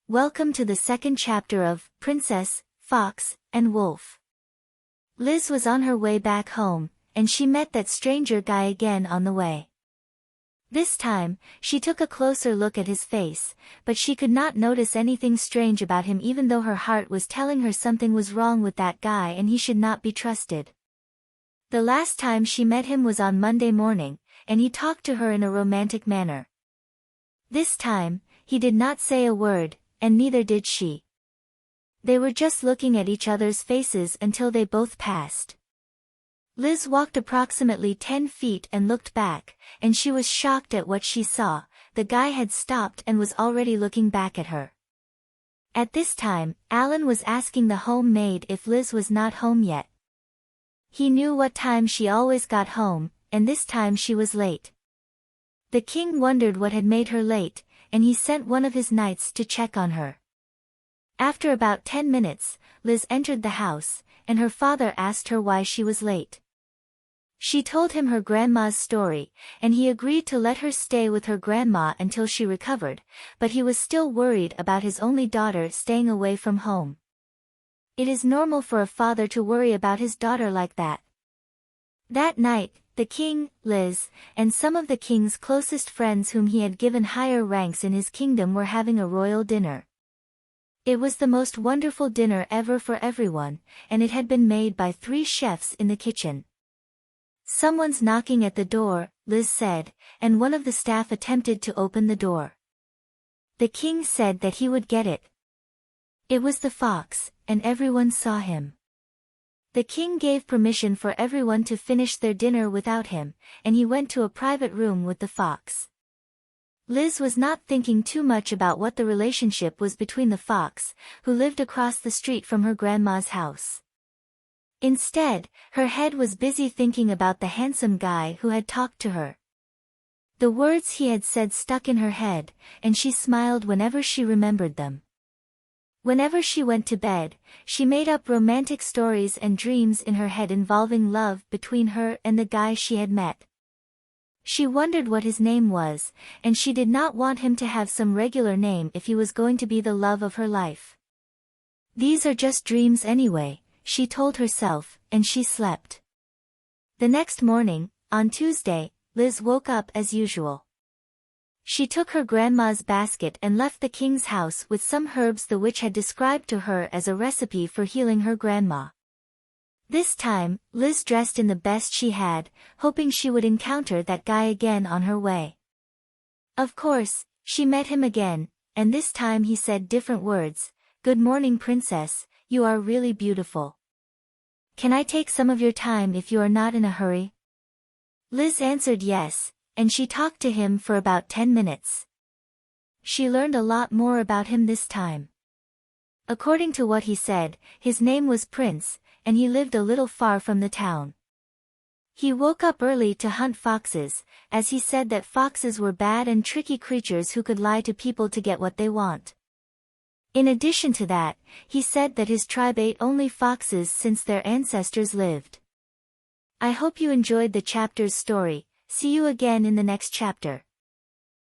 Welcome to the second chapter of Princess, Fox, and Wolf. Liz was on her way back home, and she met that stranger guy again on the way. This time, she took a closer look at his face, but she could not notice anything strange about him even though her heart was telling her something was wrong with that guy and he should not be trusted. The last time she met him was on Monday morning, and he talked to her in a romantic manner. This time, he did not say a word, and neither did she. They were just looking at each other's faces until they both passed. Liz walked approximately 10 feet and looked back, and she was shocked at what she saw. The guy had stopped and was already looking back at her. At this time, Alan was asking the home maid if Liz was not home yet. He knew what time she always got home, and this time she was late. The king wondered what had made her late, and he sent one of his knights to check on her. After about 10 minutes, Liz entered the house, and her father asked her why she was late. She told him her grandma's story, and he agreed to let her stay with her grandma until she recovered, but he was still worried about his only daughter staying away from home. It is normal for a father to worry about his daughter like that. That night, the king, Liz, and some of the king's closest friends whom he had given higher ranks in his kingdom were having a royal dinner. It was the most wonderful dinner ever for everyone, and it had been made by 3 chefs in the kitchen. "Someone's knocking at the door," Liz said, and one of the staff attempted to open the door. The king said that he would get it. It was the fox, and everyone saw him. The king gave permission for everyone to finish their dinner without him, and he went to a private room with the fox. Liz was not thinking too much about what the relationship was between the fox, who lived across the street from her grandma's house. Instead, her head was busy thinking about the handsome guy who had talked to her. The words he had said stuck in her head, and she smiled whenever she remembered them. Whenever she went to bed, she made up romantic stories and dreams in her head involving love between her and the guy she had met. She wondered what his name was, and she did not want him to have some regular name if he was going to be the love of her life. These are just dreams anyway, she told herself, and she slept. The next morning, on Tuesday, Liz woke up as usual. She took her grandma's basket and left the king's house with some herbs the witch had described to her as a recipe for healing her grandma. This time, Liz dressed in the best she had, hoping she would encounter that guy again on her way. Of course, she met him again, and this time he said different words. "Good morning, princess, you are really beautiful. Can I take some of your time if you are not in a hurry?" Liz answered yes, and she talked to him for about 10 minutes. She learned a lot more about him this time. According to what he said, his name was Prince, and he lived a little far from the town. He woke up early to hunt foxes, as he said that foxes were bad and tricky creatures who could lie to people to get what they want. In addition to that, he said that his tribe ate only foxes since their ancestors lived. I hope you enjoyed the chapter's story. See you again in the next chapter.